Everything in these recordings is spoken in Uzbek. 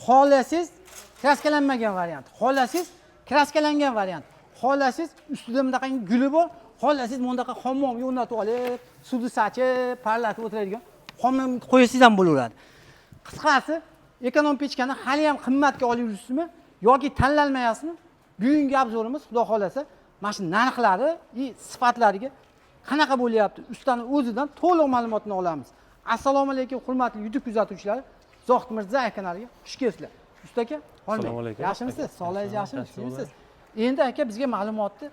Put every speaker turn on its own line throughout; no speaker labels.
Xohlasangiz kraskalanmagan variant, xohlasangiz kraskalangan variant, xohlasangiz ustida bunaqa guli bor, xohlasangiz bunaqa hammomga o'rnatib olib, suvni sachib, parlatib o'tiradigan hammom qo'ysangiz ham bo'laveradi. Qisqasi, ekonom pechkani hali ham qimmatga olib yuribsizmi yoki tanlanmayapsizmi? Bugungi obzorimiz xudo xolasa mana shu narxlari va sifatlariga qanaqa bo'lyapti, ustaning o'zidan to'liq ma'lumotni olamiz. Assalomu alaykum hurmatli YouTube kuzatuvchilar. Zohid Mirzayev kanaliga xush kelibsizlar. Usta aka,
assalomu alaykum.
Yaxshimisiz? Sog'lig'ingiz yaxshimi? Yaxshimisiz? Endi aka bizga ma'lumotni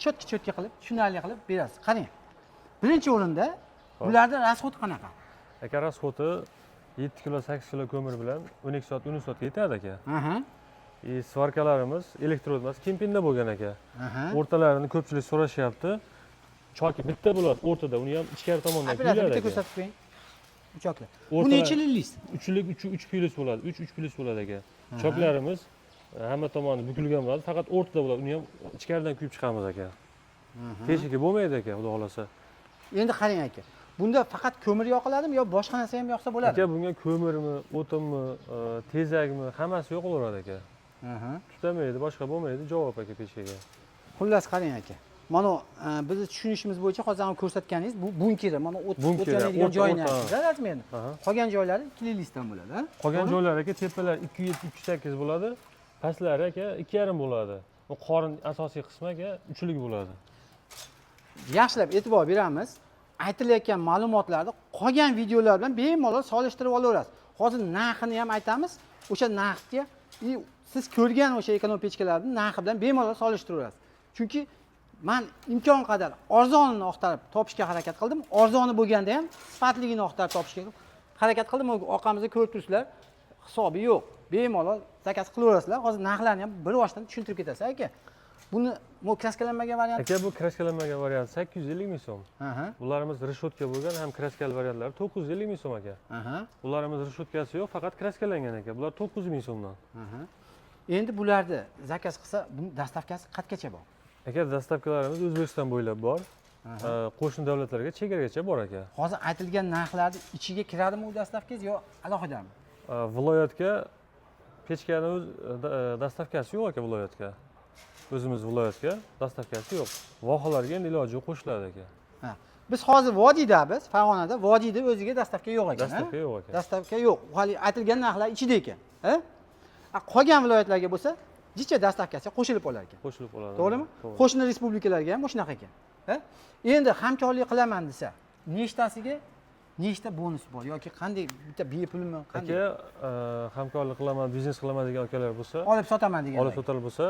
cho'tka qilib, tushunarli qilib berasiz. Qarang. Birinchi o'rinda bularda rasxod qanaqa?
Aka rasxodi 7 kilo 8 kilo ko'mir bilan 12 soat 13 soatga yetadi aka. Svarkalarimiz elektron emas, kempinda bo'lgan aka. O'rtalarini ko'pchilik so'rashyapti. Choki bitta bo'ladi o'rtada, uni ham ichkari tomondan kuyiladi.
Bitta ko'rsatib qo'ying. Choklar. Bu nechilik?
3lik 3 plus bo'ladi. 3 plus bo'ladi aka. Choklarimiz hamma tomoni bukilgan bo'ladi, faqat o'rtada bo'ladi. Uni ham ichkaridan kuyib chiqamiz aka. Teshigi bo'lmaydi aka, xudo xolasa.
Endi qarang aka. Bunda faqat ko'mir yoqiladimi yo boshqa narsa ham yoqsa bo'ladi?
Aka, bunga ko'mirmi, o'tinmi, tezakmi, hammasi yoqilaveradi aka. Tutamaydi, boshqa bo'lmaydi, javob aka pechkaga.
Xullas qarang aka. Mana bizni tushunishimiz bo'yicha hozir ham ko'rsatganingiz bu bunkeri, mana o't yanadigan joyini aytdingiz, rasmiydi. Qolgan joylari kililistdan bo'ladi, ha?
Qolgan joylari aka tepalar 207-208 bo'ladi, pastlari aka 2,5 bo'ladi. Bu qorin asosiy qismi aka 3lik bo'ladi.
Yaxshilab e'tibor beramiz. Aytilayotgan ma'lumotlarni qolgan videolar bilan bemalol solishtirib olaverasiz. Hozir narxini ham aytamiz. O'sha narxga siz ko'rgan o'sha ekonom pechkalarning narxi bilan bemalol solishtiraverasiz. Chunki men imkon qadar arzonini oqtarib topishga harakat qildim. Arzoni bo'lganda ham sifatligini oqtarib topishga harakat qildim. Orqamizda ko'rib turibsizlar. Hisobi yo'q. Bemalol zakaz qilaverasizlar. Hozir narxlarni ham bir boshdan tushuntirib ketasiz aka. Buni kraskalanmagan variant.
Aka, bu kraskalanmagan variant 850 ming so'm. Bularimiz rishotka bo'lgan, ham kraskal variantlari 950 ming so'm aka. Bularimiz rishotkasi yo'q, faqat kraskalangan aka. Bular 900 ming so'mdan.
Endi bularni zakaz qilsa, buni dastavkasi qatgacha bor?
Aka, dastavkalarimiz O'zbekiston bo'ylab bor. Qo'shni davlatlarga, chegaragacha bor aka.
Hozir aytilgan narxlarning ichiga kiradimi u dastavkangiz yo alohidami?
Viloyatga pechkani o'z dastavkasi yo'q aka viloyatga. O'zimiz viloyatga dastavkasi yo'q. Vohalarga endi iloji qo'shiladi aka.
Biz hozir Vodiydamiz, Farg'onada. Vodiyda o'ziga dastavka yo'q ekan.
Dastavka yo'q aka.
Dastavka yo'q. Hali aytilgan narxlar ichida ekan. Qolgan viloyatlarga bo'lsa, jicha dastavkasi qo'shilib olar ekan.
Qo'shilib oladi.
To'g'rimi? Qo'shni respublikalarga ham shunaqa ekan. Endi hamkorlik qilaman desa, nechta bonus bor yoki qanday bitta bepulmi, qanday?
Aka, hamkorlik qilaman, biznes qilaman degan akalar bo'lsa,
olib sotaman degan.
Olib sotar bo'lsa,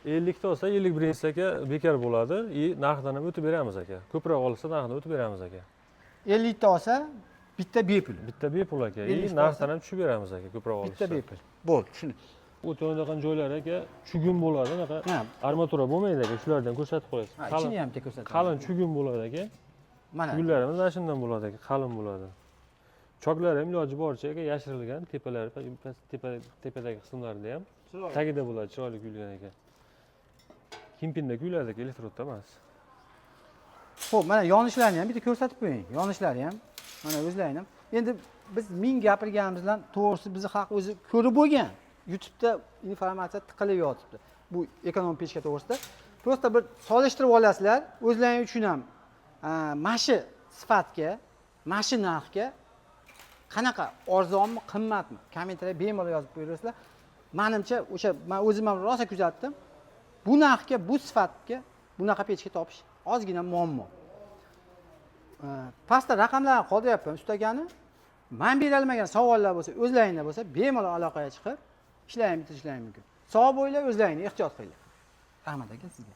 50 ta olsa 50 birinchisi aka bekor bo'ladi, narxdan ham o'tib beramiz aka. Ko'proq olsa narxdan o'tib beramiz aka.
50 ta olsa bitta bepul.
Bitta bepul aka. Narxdan ham tushib beramiz aka, ko'proq olsa.
Bitta bepul. Bo'ldi, tushundim.
O't yonadigan joylar aka chugun bo'ladi, unaqa armatura bo'lmaydi aka, shulardan ko'rsatib qo'yasiz.
Ichini ham ko'rsatib.
Qalin chugun bo'ladi aka.
Mana
chugunlarimiz mana shundan bo'ladi aka, qalin bo'ladi. Choklari ham iloji boricha aka yashirilgan, tepalari, tepadagi qismlarida ham tagida bo'ladi, chiroyli kuyilgan aka. Kempinda kuyiladi aka, elektrodda emas.
Xo'p, mana yonishlarini ham bitta ko'rsatib qo'ying. Yonishlari ham mana o'zlarini ham. Endi biz ming gapirganimiz bilan to'g'risi bizni xalq o'zi ko'rib bo'lgan. YouTube'da informatsiya tiqilib yotibdi. Bu ekonom pechka to'g'risida. Prosta bir solishtirib olasizlar, o'zlaringiz uchun ham mashi sifatga, mashi narxga qanaqa arzonmi, qimmatmi? Kommentariyga bemalol yozib qo'yaverasizlar. Menimcha, o'sha men o'zim ham rosa kuzatdim. Bu narxga, bu sifatga bunaqa pechka topish ozgina muammo. Pastda raqamlarni qoldiryapman ustagani. Men bera olmagan savollar bo'lsa, o'zlaringizda bo'lsa, bemalol aloqaga chiqib ishlaring bitirishlar mumkin. Sog' bo'linglar, o'zlaringni ehtiyot qilinglar. Rahmat aka sizga.